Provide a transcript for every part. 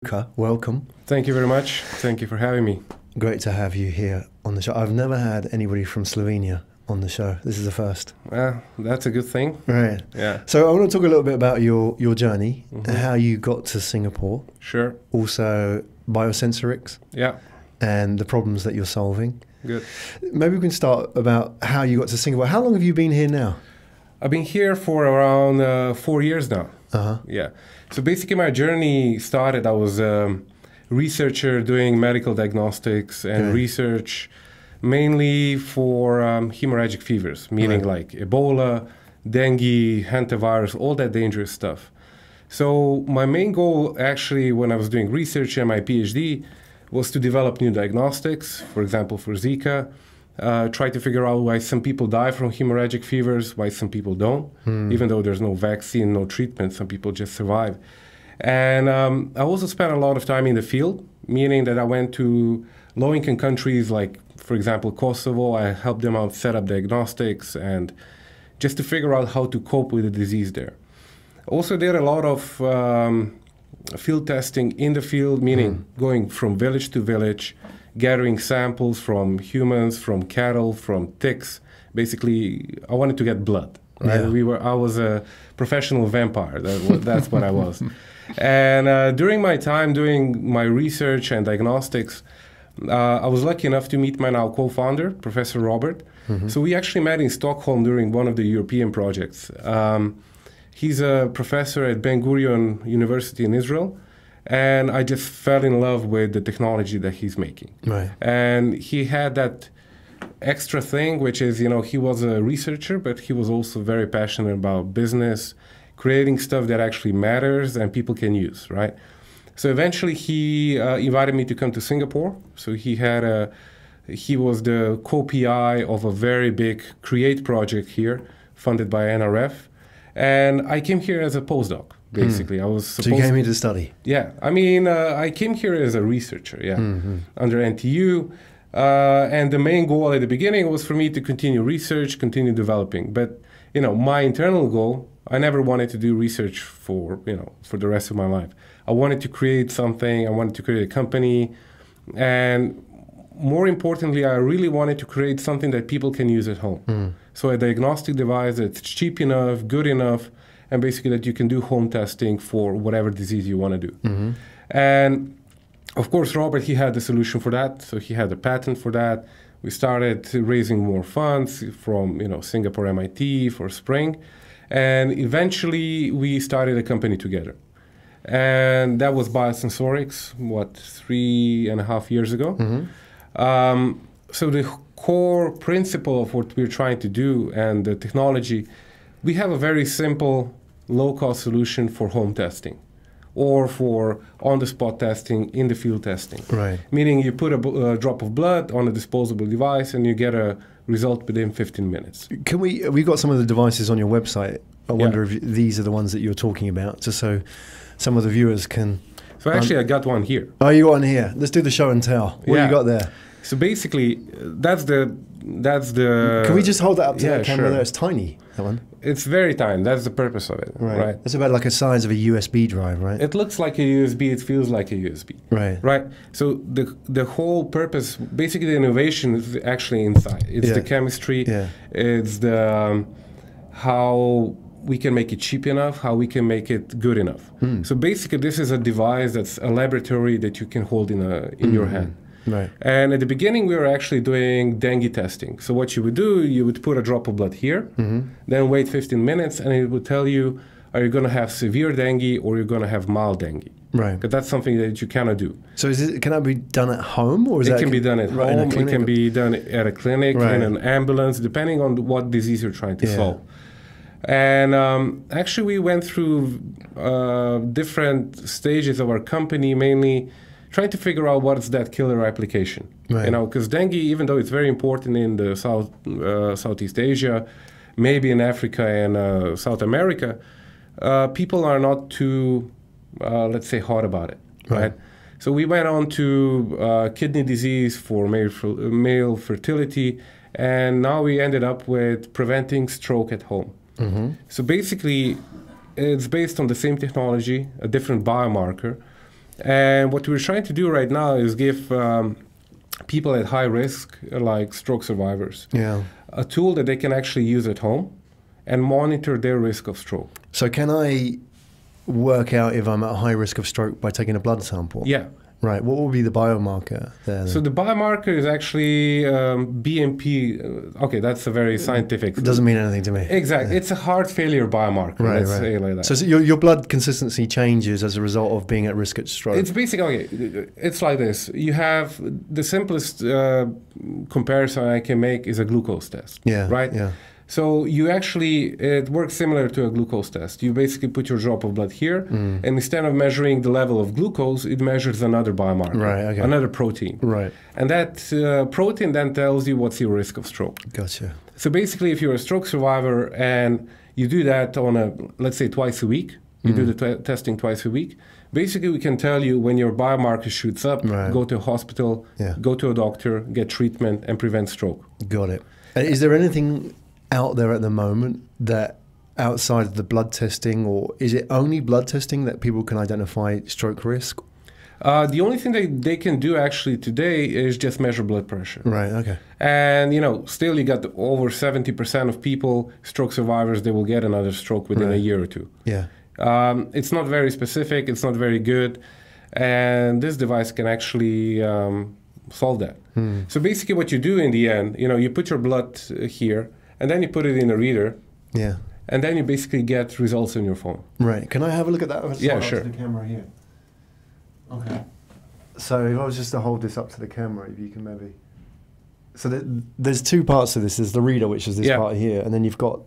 Luka, welcome. Thank you very much. Thank you for having me. Great to have you here on the show. I've never had anybody from Slovenia on the show. This is the first. Well, that's a good thing. Right. Yeah. So I want to talk a little bit about your journey, how you got to Singapore. Sure. Also, Biosensorix. Yeah. And the problems that you're solving. Good. Maybe we can start about how you got to Singapore. How long have you been here now? I've been here for around 4 years now. Yeah. So basically my journey started, I was a researcher doing medical diagnostics and research mainly for hemorrhagic fevers, meaning like Ebola, dengue, hantavirus, all that dangerous stuff. So my main goal actually when I was doing research and my PhD was to develop new diagnostics, for example, for Zika, try to figure out why some people die from hemorrhagic fevers, why some people don't. Even though there's no vaccine, no treatment, some people just survive. And I also spent a lot of time in the field, meaning that I went to low-income countries like, for example, Kosovo. I helped them out set up diagnostics and just to figure out how to cope with the disease there. Also did a lot of field testing in the field, meaning going from village to village, gathering samples from humans, from cattle, from ticks. Basically, I wanted to get blood. Right? Yeah. I was a professional vampire. That's what I was. And during my time doing my research and diagnostics, I was lucky enough to meet my now co-founder, Professor Robert. So we actually met in Stockholm during one of the European projects. He's a professor at Ben Gurion University in Israel. And I just fell in love with the technology that he's making. Right. And he had that extra thing, which is, you know, he was a researcher, but he was also very passionate about business, creating stuff that actually matters and people can use, right? So eventually he invited me to come to Singapore. So he was the co-PI of a very big CREATE project here, funded by NRF. And I came here as a postdoc. Basically, I was supposed. So you came here to study? Yeah, I mean, I came here as a researcher, under NTU, and the main goal at the beginning was for me to continue research, continue developing. But you know, my internal goal, I never wanted to do research for for the rest of my life. I wanted to create something. I wanted to create a company, and more importantly, I really wanted to create something that people can use at home. So a diagnostic device that's cheap enough, good enough. And basically that you can do home testing for whatever disease you want to do. And of course, Robert, he had the solution for that. So he had a patent for that. We started raising more funds from Singapore, MIT for Spring. And eventually we started a company together. And that was Biosensorix, 3.5 years ago. So the core principle of what we're trying to do and the technology, we have a very simple, low-cost solution for home testing or for on-the-spot testing, in-the-field testing. Right. Meaning you put a drop of blood on a disposable device and you get a result within 15 minutes. We've got some of the devices on your website. I wonder if these are the ones that you're talking about, just so some of the viewers can... So actually I got one here. Oh, you got one here. Let's do the show and tell. What you got there? So basically, that's the... Can we just hold that up to the camera there? It's tiny, that one. It's very tiny. That's the purpose of it. Right. It's about like the size of a USB drive, right? It looks like a USB. It feels like a USB. Right. Right. So the whole purpose, basically the innovation is actually inside. It's the chemistry. It's the how we can make it cheap enough, how we can make it good enough. So basically, this is a device that's a laboratory that you can hold in your hand. Right. And at the beginning, we were actually doing dengue testing. So what you would do, you would put a drop of blood here, then wait 15 minutes, and it would tell you, are you going to have severe dengue or you're going to have mild dengue? Right. Because that's something that you cannot do. So can that be done at home? Or it can be done at home. It can be done at a clinic, in an ambulance, depending on what disease you're trying to solve. And actually, we went through different stages of our company, mainly trying to figure out what is that killer application. Right. Because dengue, even though it's very important in the Southeast Asia, maybe in Africa and South America, people are not too, let's say, hot about it. Right. So we went on to kidney disease for male fertility, and now we ended up with preventing stroke at home. So basically, it's based on the same technology, a different biomarker, And what we're trying to do right now is give people at high risk, like stroke survivors, a tool that they can actually use at home and monitor their risk of stroke. So can I work out if I'm at high risk of stroke by taking a blood sample? Yeah. Right. What will be the biomarker there? So the biomarker is actually BMP. Okay, that's a very scientific. It doesn't mean anything to me. Exactly. Yeah. It's a heart failure biomarker. Right, let's right. say like that. So your blood consistency changes as a result of being at risk at stroke. It's basically, okay, it's like this. You have the simplest comparison I can make is a glucose test. Yeah. Right? Yeah. So you actually, it works similar to a glucose test. You basically put your drop of blood here, and instead of measuring the level of glucose, it measures another biomarker, right, okay. another protein. Right. And that protein then tells you what's your risk of stroke. Gotcha. So basically, if you're a stroke survivor and you do that on let's say twice a week, you do the testing twice a week, basically we can tell you when your biomarker shoots up, go to a hospital, go to a doctor, get treatment, and prevent stroke. Got it. Is there anything out there at the moment that outside of the blood testing, or is it only blood testing that people can identify stroke risk? The only thing they can do actually today is just measure blood pressure. Right, okay. And, still you got over 70% of people, stroke survivors, they will get another stroke within a year or two. Yeah. It's not very specific, it's not very good, and this device can actually solve that. So basically what you do in the end, you put your blood here, and then you put it in a reader. Yeah. And then you basically get results on your phone. Right. Can I have a look at that? Yeah, sure. The camera here. Okay. So if I was just to hold this up to the camera, if you can maybe. So there's two parts to this. There's the reader, which is this part here, and then you've got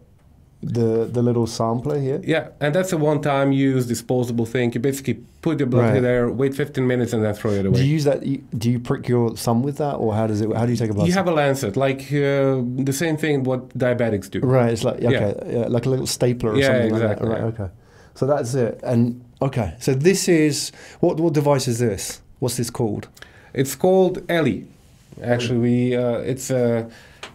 the little sampler here. Yeah, and that's a one-time use disposable thing. You basically put the blood there, wait 15 minutes, and then throw it away. Do you use that? Do you prick your thumb with that, or how do you take a blood? You have a lancet, like the same thing what diabetics do. Right. It's like like a little stapler or something exactly. like that. Right. Okay. So that's it. And okay. So this is what device is this? What's this called? It's called ELI. Actually, it's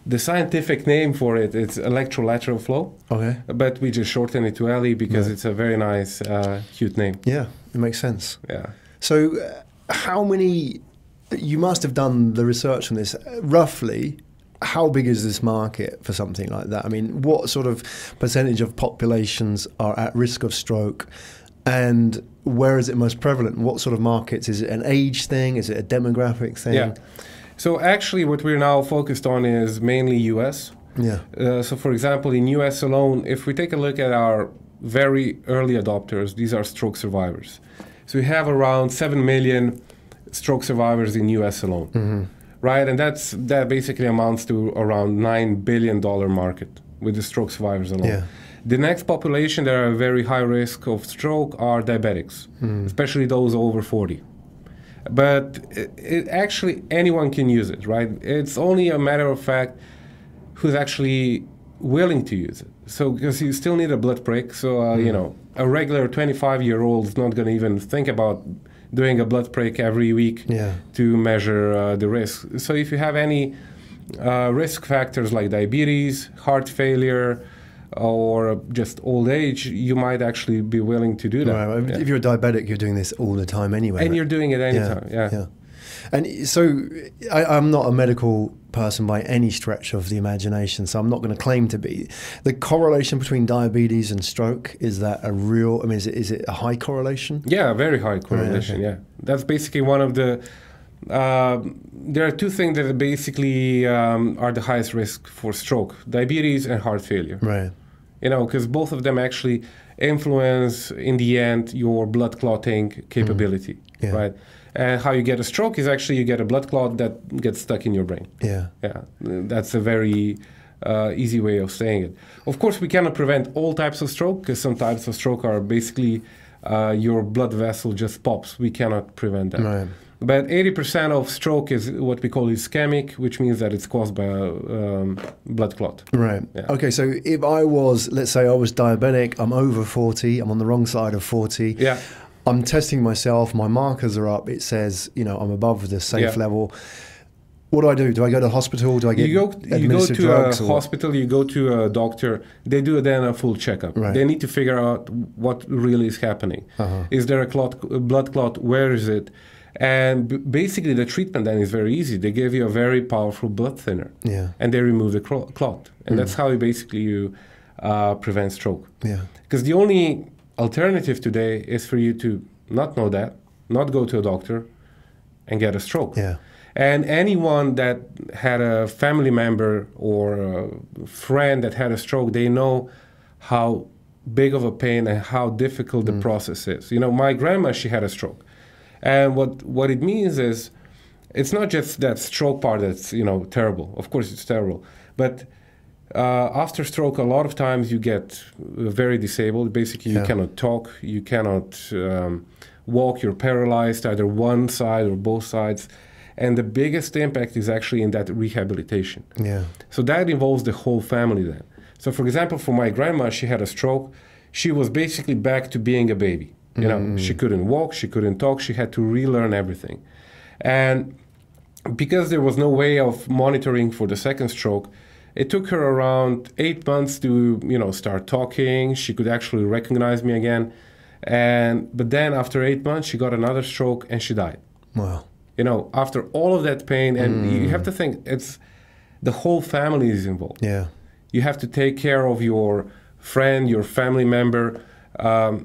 the scientific name for it. It's electrolateral flow. Okay. But we just shorten it to ELI because it's a very nice, cute name. Yeah, it makes sense. Yeah. So, how many? You must have done the research on this. Roughly, how big is this market for something like that? I mean, what sort of percentage of populations are at risk of stroke? And where is it most prevalent? What sort of markets? Is it an age thing? Is it a demographic thing? Yeah. So actually what we're now focused on is mainly US. Yeah. So for example, in US alone, if we take a look at our very early adopters, these are stroke survivors. So we have around 7 million stroke survivors in US alone, right? And that basically amounts to around $9 billion market with the stroke survivors alone. Yeah. The next population that are very high risk of stroke are diabetics, especially those over 40. But it actually, anyone can use it, right? It's only a matter of fact who's actually willing to use it. So, because you still need a blood prick. So, a regular 25-year-old is not going to even think about doing a blood prick every week to measure the risk. So if you have any risk factors like diabetes, heart failure, or just old age, you might actually be willing to do that. Right. If you're a diabetic, you're doing this all the time anyway. And you're doing it anytime, yeah. And so I'm not a medical person by any stretch of the imagination, so I'm not going to claim to be. The correlation between diabetes and stroke, is that a real, I mean, is it a high correlation? Yeah, very high correlation, yeah. That's basically one of the, there are two things that basically are the highest risk for stroke: diabetes and heart failure. Right. Because both of them actually influence, in the end, your blood clotting capability, right? And how you get a stroke is actually you get a blood clot that gets stuck in your brain. Yeah. Yeah. That's a very easy way of saying it. Of course, we cannot prevent all types of stroke, because some types of stroke are basically your blood vessel just pops. We cannot prevent that. Right. But 80% of stroke is what we call ischemic, which means that it's caused by a blood clot. Right. Yeah. Okay, so if I was, let's say I was diabetic, I'm over 40, I'm on the wrong side of 40. Yeah. I'm testing myself, my markers are up, it says, I'm above the safe level. What do I do? Do I go to the hospital? Do I get administered drugs? You go to a hospital, you go to a doctor. They do then a full checkup. Right. They need to figure out what really is happening. Is there a blood clot? Where is it? And basically the treatment then is very easy. They give you a very powerful blood thinner. Yeah. And they remove the clot. And that's how you prevent stroke. Yeah. Because the only alternative today is for you to not know that, not go to a doctor, and get a stroke. Yeah. And anyone that had a family member or a friend that had a stroke, they know how big of a pain and how difficult the process is. You know, my grandma, she had a stroke. And what it means is, it's not just that stroke part that's, you know, terrible. Of course, it's terrible. But after stroke, a lot of times you get very disabled. Basically, you cannot talk, you cannot walk, you're paralyzed, either one side or both sides. And the biggest impact is actually in that rehabilitation. Yeah. So that involves the whole family then. So for example, for my grandma, she had a stroke. She was basically back to being a baby. You know, she couldn't walk, she couldn't talk, she had to relearn everything. And because there was no way of monitoring for the second stroke, it took her around 8 months to, you know, start talking. She could actually recognize me again. But then after 8 months, she got another stroke and she died. Wow. You know, after all of that pain, and you have to think, it's the whole family is involved. Yeah. You have to take care of your friend, your family member.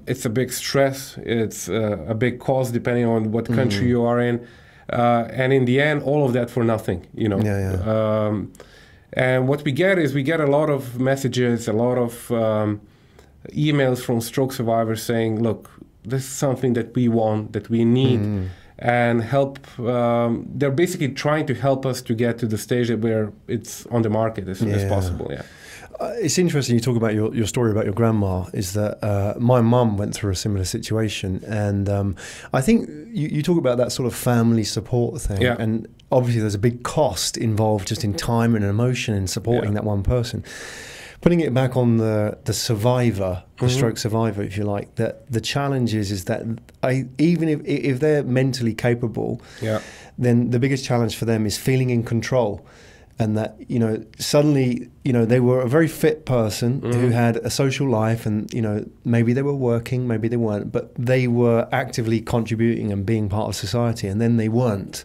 It's a big stress. It's a big cost depending on what country you are in. And in the end, all of that for nothing, you know. And what we get is we get a lot of messages, a lot of emails from stroke survivors saying, look, this is something that we want, that we need, and help. They're basically trying to help us to get to the stage where it's on the market as soon as possible. Yeah. It's interesting you talk about your story about your grandma, is that my mum went through a similar situation, and I think you talk about that sort of family support thing, and obviously there's a big cost involved just in time and emotion in supporting that one person. Putting it back on the survivor, the stroke survivor, if you like, that the challenge is that even if they're mentally capable, then the biggest challenge for them is feeling in control. And that, you know, suddenly, you know, they were a very fit person who had a social life, and, you know, maybe they were working, maybe they weren't, but they were actively contributing and being part of society, and then they weren't.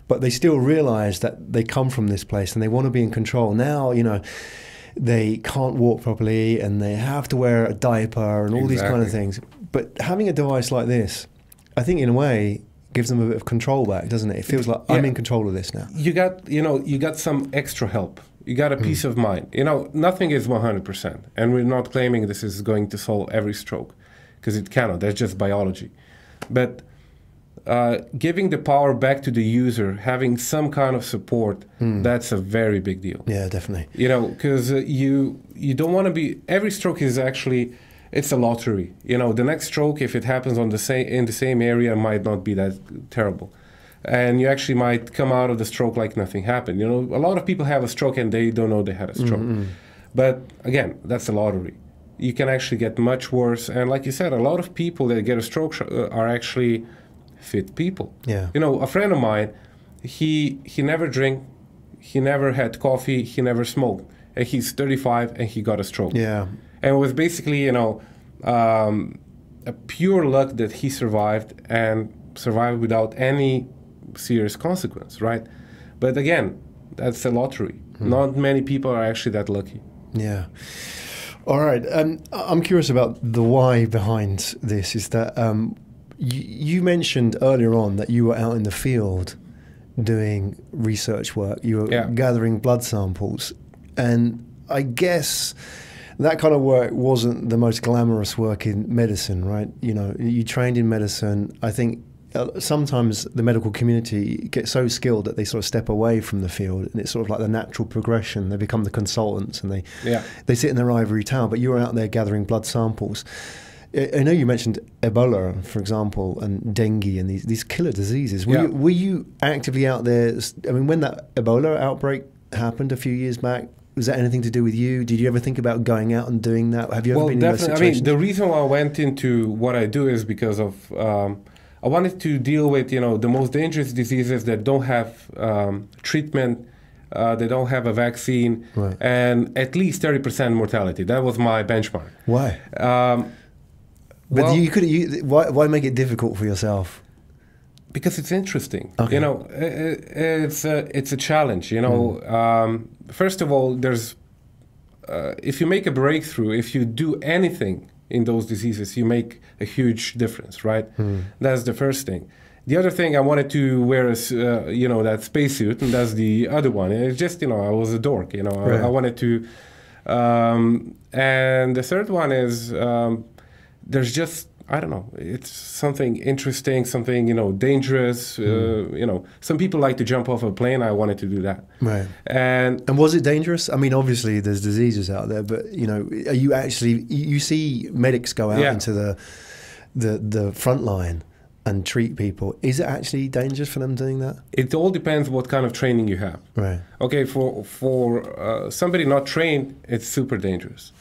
But they still realized that they come from this place and they want to be in control. Now, you know, they can't walk properly and they have to wear a diaper and all these kind of things. But having a device like this, I think in a way, gives them a bit of control back, doesn't it? It feels like I'm in control of this now. You got some extra help. You got a peace of mind. You know, nothing is 100%, and we're not claiming this is going to solve every stroke, because it cannot. That's just biology. But giving the power back to the user, having some kind of support, that's a very big deal. Yeah, definitely. You know, because you don't want to be. Every stroke is actually. It's a lottery. You know, the next stroke, if it happens in the same area, might not be that terrible. And you actually might come out of the stroke like nothing happened. You know, a lot of people have a stroke and they don't know they had a stroke. But again, that's a lottery. You can actually get much worse. And like you said, a lot of people that get a stroke are actually fit people. Yeah. You know, a friend of mine, he never drank, he never had coffee, he never smoked. And he's 35 and he got a stroke. Yeah. And it was basically, you know, a pure luck that he survived, and survived without any serious consequence, right? But again, that's a lottery. Not many people are actually that lucky. Yeah. All right. I'm curious about the why behind this. Is that you mentioned earlier on that you were out in the field doing research work. You were gathering blood samples. And I guess that kind of work wasn't the most glamorous work in medicine, right? You know, you trained in medicine. I think sometimes the medical community gets so skilled that they sort of step away from the field, and it's sort of like the natural progression. They become the consultants, and they sit in their ivory tower. But you were out there gathering blood samples. I know you mentioned Ebola, for example, and dengue, and these killer diseases. Were you actively out there? I mean, when that Ebola outbreak happened a few years back, was that anything to do with you? Did you ever think about going out and doing that? Have you ever been in those situations? I mean, the reason why I went into what I do is because of I wanted to deal with, the most dangerous diseases that don't have treatment, they don't have a vaccine, right. and at least 30% mortality. That was my benchmark. Why? But why make it difficult for yourself? Because it's interesting. Okay. It's a challenge. First of all, there's if you make a breakthrough, if you do anything in those diseases, you make a huge difference, right? That's the first thing. The other thing, I wanted to wear that spacesuit, and that's the other one. It's just, I was a dork, Right. I wanted to, and the third one is, there's just, I don't know, it's something interesting, something, dangerous. Some people like to jump off a plane. I wanted to do that. Right. And was it dangerous? I mean, obviously there's diseases out there, but, are you actually, you see medics go out into the front line and treat people. Is it actually dangerous for them doing that? It all depends what kind of training you have. Right. Okay, for somebody not trained, it's super dangerous.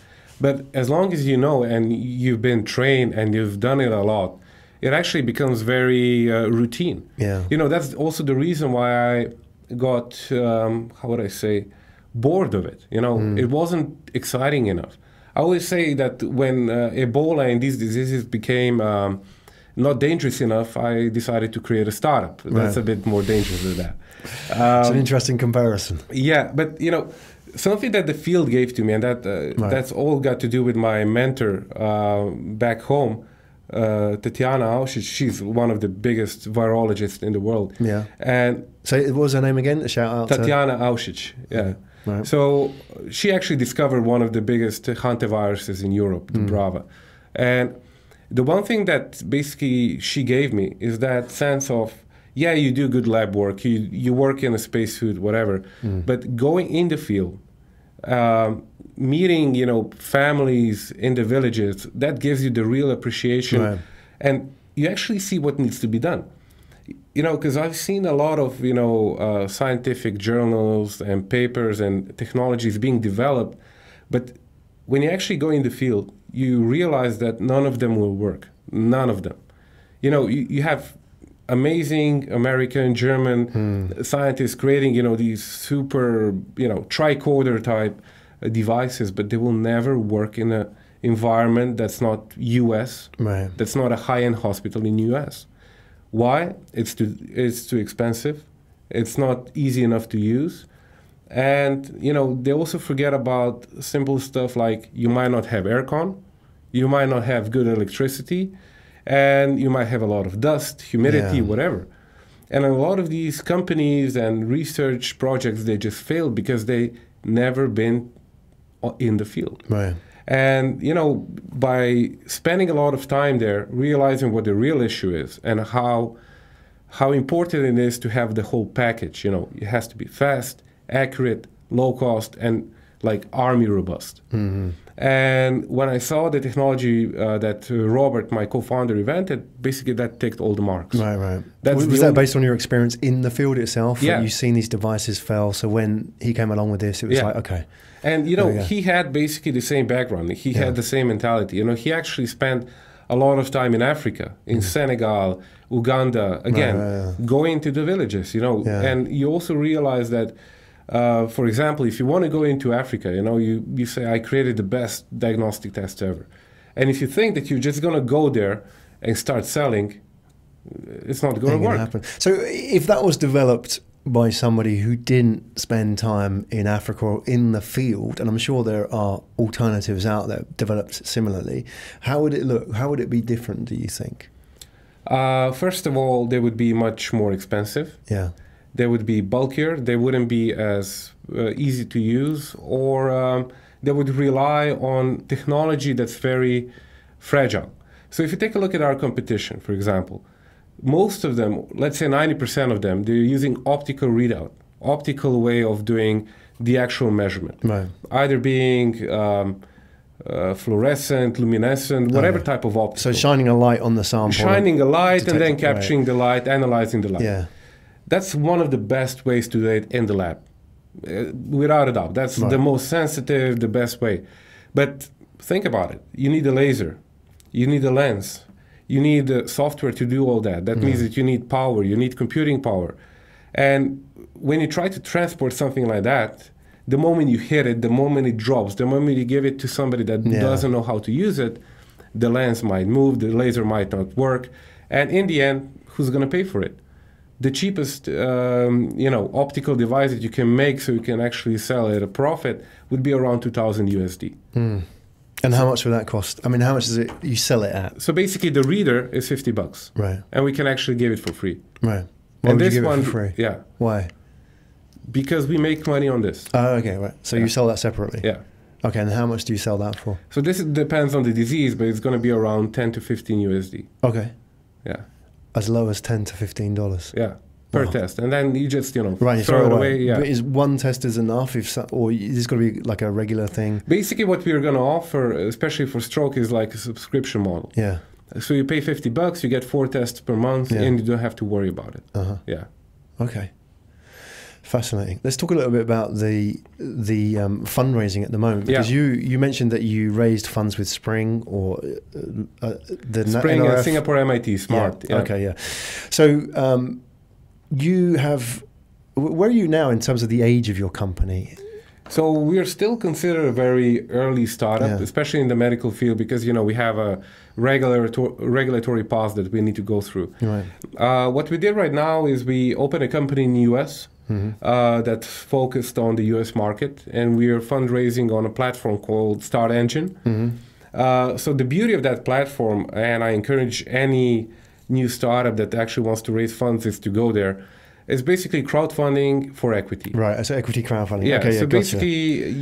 But as long as you know and you've been trained and you've done it a lot, it actually becomes very routine. Yeah. That's also the reason why I got, how would I say, bored of it. It wasn't exciting enough. I always say that when Ebola and these diseases became not dangerous enough, I decided to create a startup. That's a bit more dangerous than that. It's an interesting comparison. Yeah, but something that the field gave to me, and that's all got to do with my mentor back home, Tatiana Auschitz. She's one of the biggest virologists in the world. Yeah. And so what was her name again? A shout out Tatiana Auschitz. Yeah. Right. So she actually discovered one of the biggest hantaviruses in Europe, the Brava. And the one thing that basically she gave me is that sense of, yeah, you do good lab work, you work in a spacesuit, whatever, but going in the field, meeting, families in the villages, that gives you the real appreciation. Right. And you actually see what needs to be done. Because I've seen a lot of, scientific journals and papers and technologies being developed, but when you actually go in the field, you realize that none of them will work. None of them. You have amazing American, German scientists creating, these super, tricorder type devices, but they will never work in an environment that's not US, right. That's not a high-end hospital in US. Why? It's too expensive. It's not easy enough to use. And, they also forget about simple stuff like you might not have aircon, you might not have good electricity, and you might have a lot of dust, humidity, whatever. And a lot of these companies and research projects, they just failed because they never been in the field. Right. And, by spending a lot of time there, realizing what the real issue is and how important it is to have the whole package. It has to be fast, accurate, low cost, and like army robust. And when I saw the technology that Robert, my co-founder, invented, basically that ticked all the marks. Right. Was that based on your experience in the field itself? Yeah. Like you've seen these devices fail, so when he came along with this, it was like, okay. And, he had basically the same background. He had the same mentality. He actually spent a lot of time in Africa, in Senegal, Uganda, again, going to the villages, And you also realize that, for example, if you want to go into Africa, you say, I created the best diagnostic test ever. And if you think that you're just going to go there and start selling, it's not going to work. Happen. So if that was developed by somebody who didn't spend time in Africa or in the field, and I'm sure there are alternatives out there developed similarly, how would it look? How would it be different, do you think? First of all, they would be much more expensive. Yeah. They would be bulkier. They wouldn't be as easy to use, or they would rely on technology that's very fragile. So if you take a look at our competition, for example, most of them, let's say 90% of them, they're using optical readout, optical way of doing the actual measurement. Right. Either being fluorescent, luminescent, whatever type of optical. So shining a light on the sample. Shining a light and then capturing the light, analyzing the light. Yeah. That's one of the best ways to do it in the lab, without a doubt. That's the most sensitive, the best way. But think about it. You need a laser. You need a lens. You need software to do all that. That means that you need power, you need computing power. And when you try to transport something like that, the moment you hit it, the moment it drops, the moment you give it to somebody that doesn't know how to use it, the lens might move, the laser might not work, and in the end, who's going to pay for it? The cheapest, optical device that you can make so you can actually sell at a profit would be around 2,000 USD. And how much would that cost? I mean, how much does it you sell it at? So basically, the reader is $50, right? And we can actually give it for free, right? Why would you give it for free? Yeah. Why? Because we make money on this. Oh, okay, right. So you sell that separately? Yeah. Okay, and how much do you sell that for? So this depends on the disease, but it's going to be around 10 to 15 USD. Okay. Yeah. As low as $10 to $15. Yeah. Per test, and then you just right, throw it away. Yeah. But is one test is enough, or is this going to be like a regular thing? Basically, what we're going to offer, especially for stroke, is like a subscription model. Yeah. So you pay $50, you get 4 tests per month, and you don't have to worry about it. Yeah. Okay. Fascinating. Let's talk a little bit about the fundraising at the moment, because you mentioned that you raised funds with Spring or the Spring NRF. and Singapore MIT Smart. Yeah. Okay. Yeah. So. You have, where are you now in terms of the age of your company? So we are still considered a very early startup, especially in the medical field, because we have a regulatory path that we need to go through. Right. What we did right now is we opened a company in the US that's focused on the US market, and we are fundraising on a platform called Start Engine. So the beauty of that platform, and I encourage any new startup that actually wants to raise funds is to go there. It's basically crowdfunding for equity. Right, so equity crowdfunding. Yeah, okay, so basically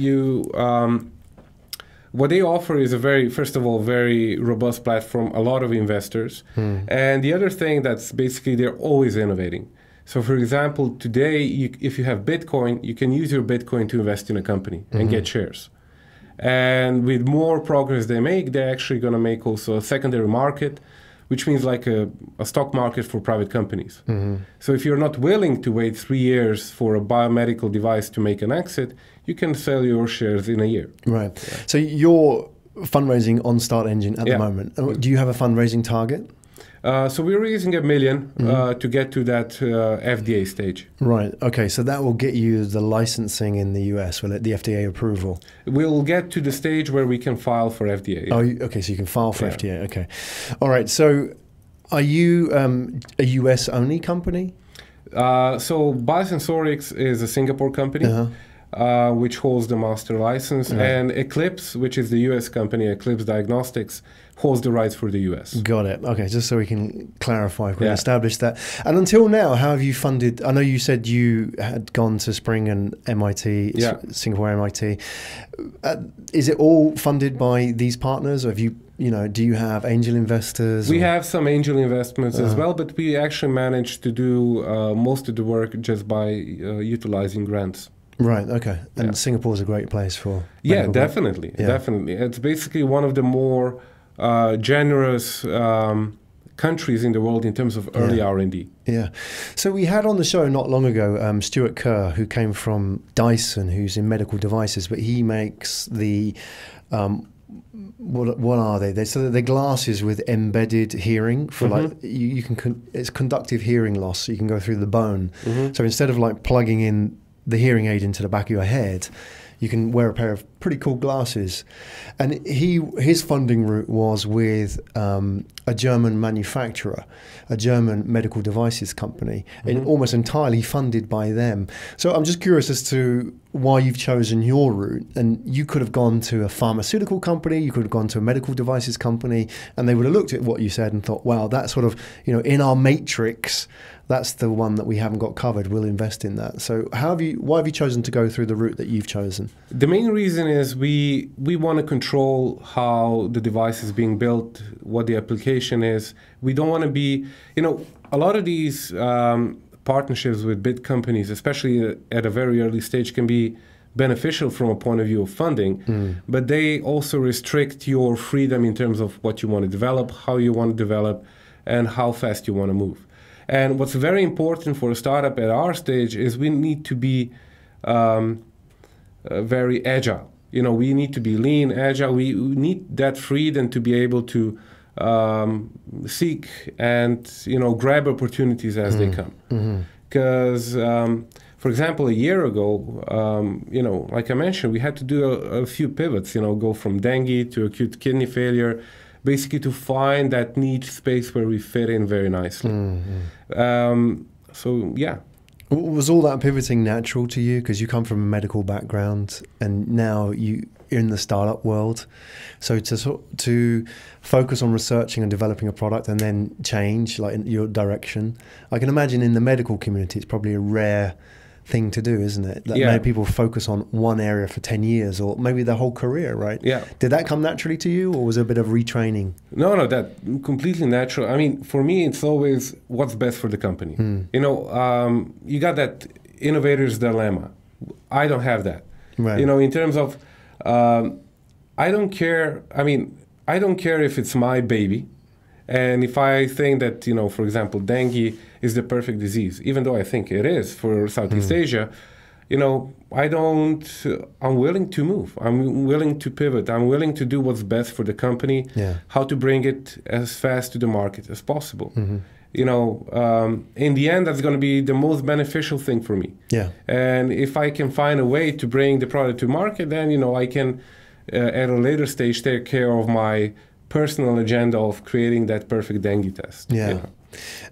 what they offer is first of all, very robust platform, a lot of investors. And the other thing that's basically they're always innovating. So for example, today, if you have Bitcoin, you can use your Bitcoin to invest in a company and get shares. And with more progress they make, they're actually going to make also a secondary market, which means like a stock market for private companies. So if you're not willing to wait 3 years for a biomedical device to make an exit, you can sell your shares in a year. Right. Yeah. So you're fundraising on Start Engine at the moment. Do you have a fundraising target? So we're raising $1 million to get to that FDA stage. Right. Okay. So that will get you the licensing in the US, will it? The FDA approval. We'll get to the stage where we can file for FDA. Oh, okay. So you can file for FDA. Okay. All right. So are you a US only company? So Biosensorix is a Singapore company. Which holds the master license, and Eclipse, which is the US company, Eclipse Diagnostics, holds the rights for the US. Got it. Okay, just so we can clarify, we can establish that. And until now, how have you funded? I know you said you had gone to Spring and MIT, Singapore MIT. Is it all funded by these partners, or have you? Do you have angel investors? We have some angel investments as well, but we actually managed to do most of the work just by utilizing grants. Right, okay. And Singapore is a great place for... definitely. It's basically one of the more generous countries in the world in terms of early R&D. Yeah. So we had on the show not long ago Stuart Kerr, who came from Dyson, who's in medical devices, but he makes the... what are they? They're glasses with embedded hearing for like you can it's conductive hearing loss. So you can go through the bone. So instead of like plugging in the hearing aid into the back of your head, you can wear a pair of pretty cool glasses. And his funding route was with a German manufacturer, a German medical devices company, and almost entirely funded by them. So I'm just curious as to why you've chosen your route. And you could have gone to a pharmaceutical company, you could have gone to a medical devices company, and they would have looked at what you said and thought, wow, that's sort of, in our matrix, that's the one that we haven't got covered. We'll invest in that. So why have you chosen to go through the route that you've chosen? The main reason is we want to control how the device is being built, what the application is. We don't want to be, a lot of these partnerships with big companies, especially at a very early stage, can be beneficial from a point of view of funding, but they also restrict your freedom in terms of what you want to develop, how you want to develop, and how fast you want to move. And what's very important for a startup at our stage is we need to be very agile. We need to be lean, agile. We need that freedom to be able to seek and grab opportunities as they come. Because, for example, a year ago, like I mentioned, we had to do a few pivots. Go from dengue to acute kidney failure, basically to find that niche space where we fit in very nicely. So yeah. Was all that pivoting natural to you? Because you come from a medical background and now you're in the startup world. So to focus on researching and developing a product and then change like in your direction, I can imagine in the medical community it's probably a rare thing to do, isn't it? That maybe people focus on one area for 10 years or maybe their whole career, right? Yeah. Did that come naturally to you or was it a bit of retraining? No, that completely natural. I mean, for me, it's always what's best for the company. You got that innovator's dilemma. I don't have that. Right. In terms of, I don't care. I mean, I don't care if it's my baby. And if I think that, for example, dengue is the perfect disease, even though I think it is for Southeast Asia, I'm willing to move. I'm willing to pivot. I'm willing to do what's best for the company, how to bring it as fast to the market as possible. In the end, that's going to be the most beneficial thing for me. Yeah. And if I can find a way to bring the product to market, then, I can, at a later stage, take care of my personal agenda of creating that perfect dengue test. Yeah.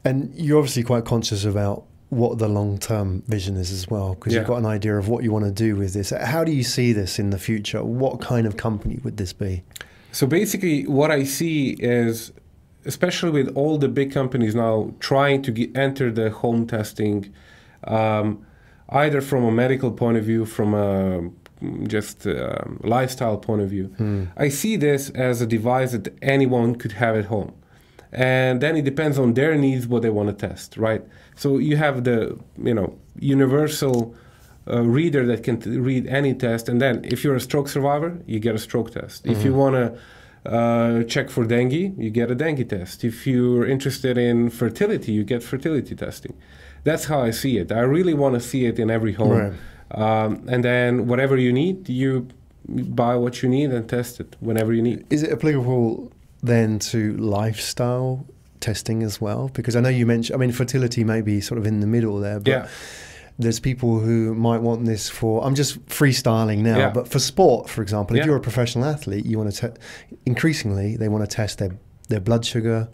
And you're obviously quite conscious about what the long-term vision is as well, because you've got an idea of what you want to do with this. How do you see this in the future? What kind of company would this be? So basically what I see is, especially with all the big companies now trying to enter the home testing, either from a medical point of view, from a lifestyle point of view. I see this as a device that anyone could have at home. And then it depends on their needs what they want to test, right? So you have the, universal reader that can read any test. And then if you're a stroke survivor, you get a stroke test. If you want to check for dengue, you get a dengue test. If you're interested in fertility, you get fertility testing. That's how I see it. I really want to see it in every home. Right. And then whatever you need, you buy what you need and test it whenever you need. Is it applicable then to lifestyle testing as well? Because I know you mentioned, fertility may be sort of in the middle there, but there's people who might want this for, I'm just freestyling now, but for sport, for example, if you're a professional athlete, you want to, increasingly, they want to test their blood sugar,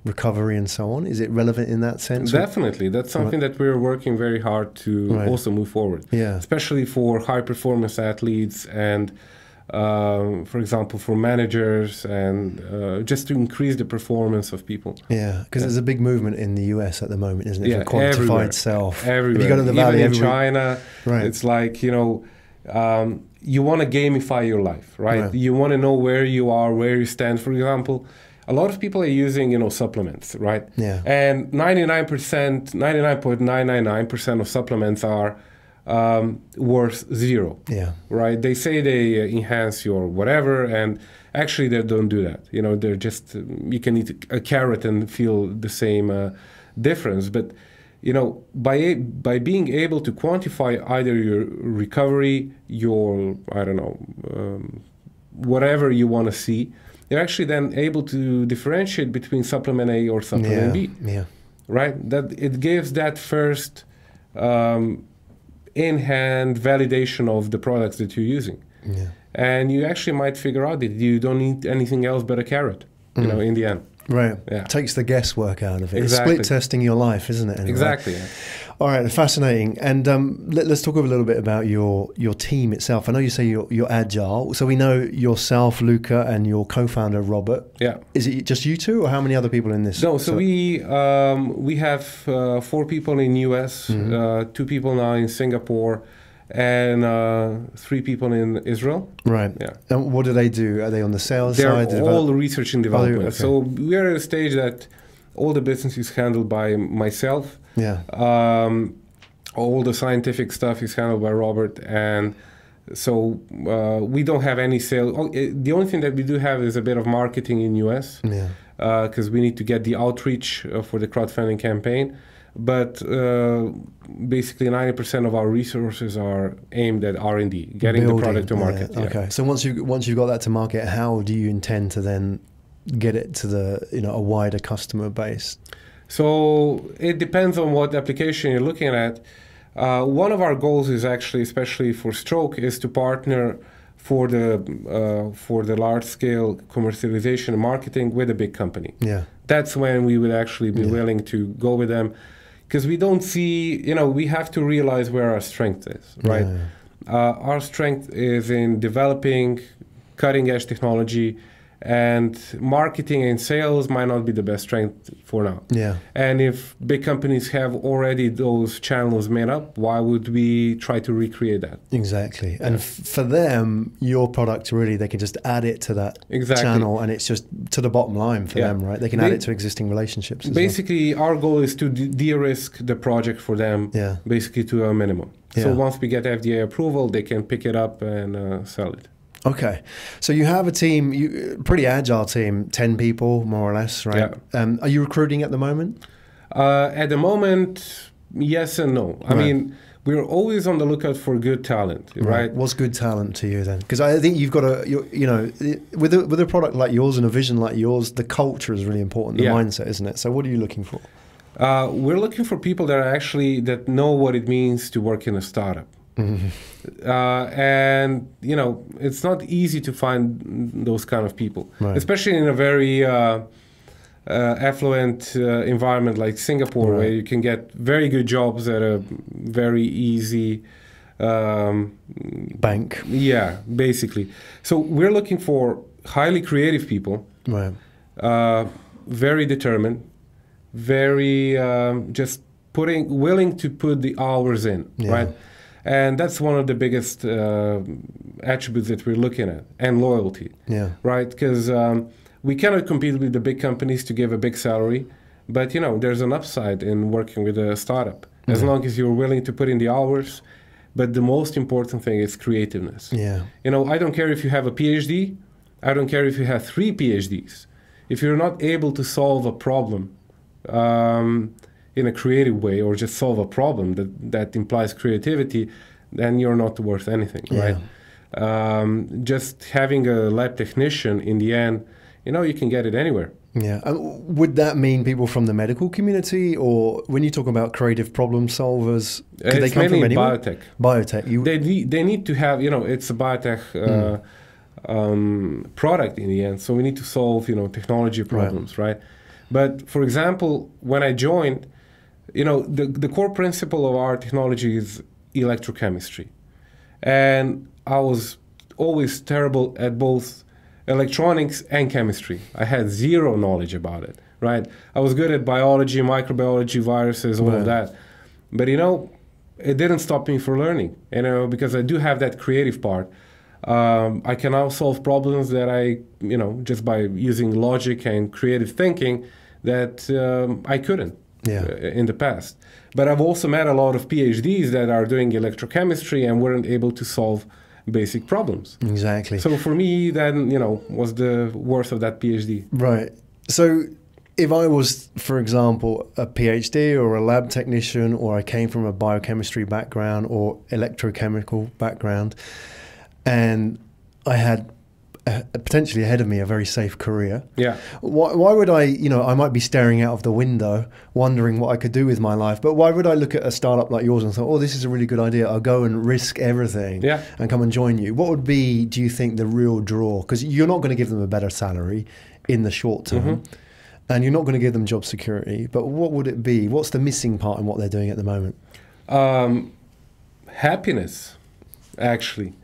recovery and so on. Is it relevant in that sense? Definitely. That's something that we're working very hard to also move forward. Yeah. Especially for high performance athletes and, for example, for managers and just to increase the performance of people. Yeah, because there's a big movement in the US at the moment, isn't it? For quantified everywhere. self. Everywhere. If you go to the Valley, even in China, it's like, you want to gamify your life, right? You want to know where you are, where you stand. For example, a lot of people are using, supplements, right? Yeah. And 99.999% of supplements are worth zero. Yeah. Right? They say they enhance your whatever, and actually they don't do that. They're just, you can eat a carrot and feel the same difference. But, by being able to quantify either your recovery, your, whatever you want to see, you're actually then able to differentiate between supplement A or supplement B. Yeah. Right? That it gives that first in-hand validation of the products that you're using. Yeah. And you actually might figure out that you don't need anything else but a carrot, in the end. Right. Yeah. Takes the guesswork out of it. Exactly. It's split testing your life, isn't it? Anyway? Exactly. Yeah. All right, fascinating. And let's talk a little bit about your team itself. I know you say you're agile. So we know yourself, Luka, and your co-founder, Robert. Yeah. Is it just you two, or how many other people in this? No, so we have 4 people in US, 2 people now in Singapore, and 3 people in Israel. Right. Yeah. And what do they do? Are they on the sales side? They're all research and development. Okay. So we are at a stage that all the business is handled by myself. Yeah. All the scientific stuff is handled by Robert, and so we don't have any sales. The only thing that we do have is a bit of marketing in US, because we need to get the outreach for the crowdfunding campaign. But basically 90% of our resources are aimed at R&D, getting the product to market. Okay. So once you've got that to market, how do you intend to then get it to the, you know, a wider customer base? So it depends on what application you're looking at. One of our goals is actually, especially for stroke, is to partner for the large-scale commercialization and marketing with a big company. Yeah. That's when we would actually be willing to go with them, because we don't see, you know, we have to realize where our strength is, right? Our strength is in developing cutting-edge technology, and marketing and sales might not be the best strength for now. Yeah. And if big companies have already those channels made up, why would we try to recreate that? Exactly. And for them, your product really, they can just add it to that channel, and it's just to the bottom line for them, right? They can add it to existing relationships. Basically, our goal is to de-risk the project for them, basically to a minimum. So once we get FDA approval, they can pick it up and sell it. Okay, so you have a team, pretty agile team, 10 people more or less, right? Yeah. Are you recruiting at the moment? At the moment, yes and no. I mean, we're always on the lookout for good talent, right? What's good talent to you then? Because I think you've got you know, with a product like yours and a vision like yours, the culture is really important, the mindset, isn't it? So what are you looking for? We're looking for people that know what it means to work in a startup. And you know, it's not easy to find those kind of people, especially in a very affluent environment like Singapore, where you can get very good jobs at a very easy bank. Yeah, basically. So we're looking for highly creative people, very determined, very just willing to put the hours in, right? And that's one of the biggest attributes that we're looking at, and loyalty, right? Because we cannot compete with the big companies to give a big salary, but you know, there's an upside in working with a startup, as long as you're willing to put in the hours. But the most important thing is creativeness. You know, I don't care if you have a PhD, I don't care if you have 3 PhDs. If you're not able to solve a problem in a creative way, or just solve a problem that implies creativity, then you're not worth anything, right? Just having a lab technician, in the end, you know, you can get it anywhere. Yeah. Would that mean people from the medical community, or when you talk about creative problem solvers, could they come from anywhere? Biotech. Biotech. They need to have, you know, it's a biotech product in the end, so we need to solve, you know, technology problems, right? But for example, when I joined, you know, the core principle of our technology is electrochemistry. And I was always terrible at both electronics and chemistry. I had zero knowledge about it, right? I was good at biology, microbiology, viruses, all of that. But, you know, it didn't stop me from learning, you know, because I do have that creative part. I can now solve problems that you know, just by using logic and creative thinking that I couldn't in the past. But I've also met a lot of PhDs that are doing electrochemistry and weren't able to solve basic problems. Exactly. So for me, then, you know, was the worth of that PhD. Right. So if I was, for example, a PhD or a lab technician, or I came from a biochemistry background or electrochemical background, and I had potentially ahead of me a very safe career. Why would I, you know, I might be staring out of the window wondering what I could do with my life, but why would I look at a startup like yours and think, oh, this is a really good idea, I'll go and risk everything and come and join you? What would be, do you think, the real draw? Because you're not going to give them a better salary in the short term, and you're not going to give them job security, but what would it be? What's the missing part in what they're doing at the moment? Happiness, actually.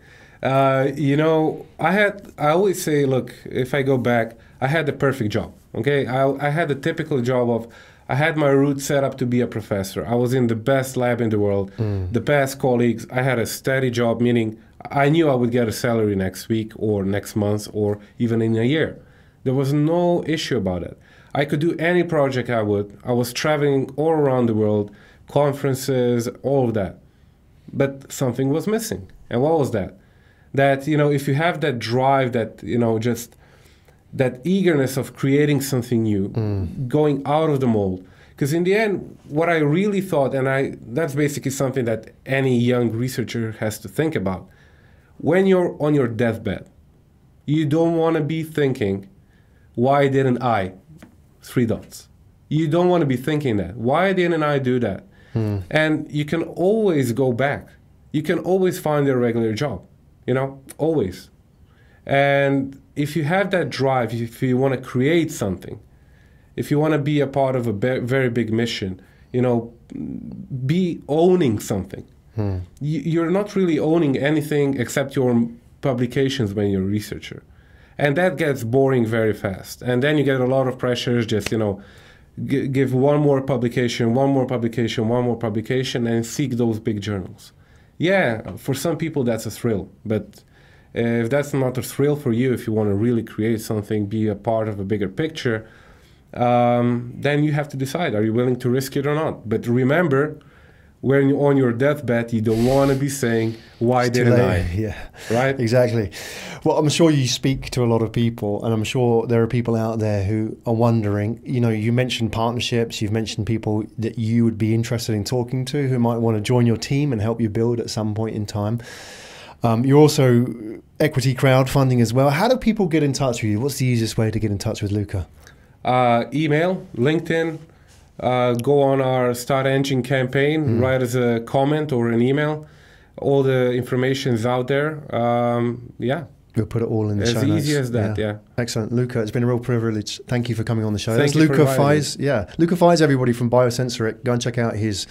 You know, I always say, look, if I go back, I had the perfect job, okay? I had the typical job of, I had my route set up to be a professor. I was in the best lab in the world, the best colleagues. I had a steady job, meaning I knew I would get a salary next week or next month or even in a year. There was no issue about it. I could do any project I would. I was traveling all around the world, conferences, all of that. But something was missing. And what was that? That, you know, if you have that drive, that, you know, just that eagerness of creating something new, going out of the mold. Because in the end, what I really thought, and that's basically something that any young researcher has to think about. When you're on your deathbed, you don't want to be thinking, Why didn't I? 3 dots. You don't want to be thinking that. Why didn't I do that? And you can always go back. You can always find a regular job, you know, always. And if you have that drive, if you want to create something, if you want to be a part of a very big mission, you know, be owning something. You're not really owning anything except your publications when you're a researcher. And that gets boring very fast. And then you get a lot of pressures, just, you know, give one more publication, one more publication, one more publication, and seek those big journals. Yeah, for some people that's a thrill. But if that's not a thrill for you, if you want to really create something, be a part of a bigger picture, then you have to decide, are you willing to risk it or not? But remember, when you're on your deathbed, you don't want to be saying, why didn't I? Yeah, right? Exactly. Well, I'm sure you speak to a lot of people, and I'm sure there are people out there who are wondering, you know, you mentioned partnerships, you've mentioned people that you would be interested in talking to who might want to join your team and help you build at some point in time. You're also equity crowdfunding as well. How do people get in touch with you? What's the easiest way to get in touch with Luka? Email, LinkedIn, go on our Start Engine campaign, write us a comment or an email. All the information is out there. Yeah. We'll put it all in the show notes. As easy as that, yeah. Excellent. Luka, it's been a real privilege. Thank you for coming on the show. Thank That's you Luka Fajs. Yeah. Luka Fajs, everybody, from Biosensorix. Go and check out his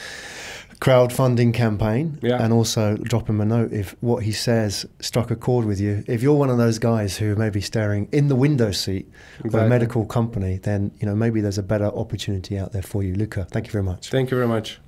crowdfunding campaign, and also drop him a note if what he says struck a chord with you. If you're one of those guys who may be staring in the window seat of a medical company, then, you know, maybe there's a better opportunity out there for you. Luka, thank you very much. Thank you very much.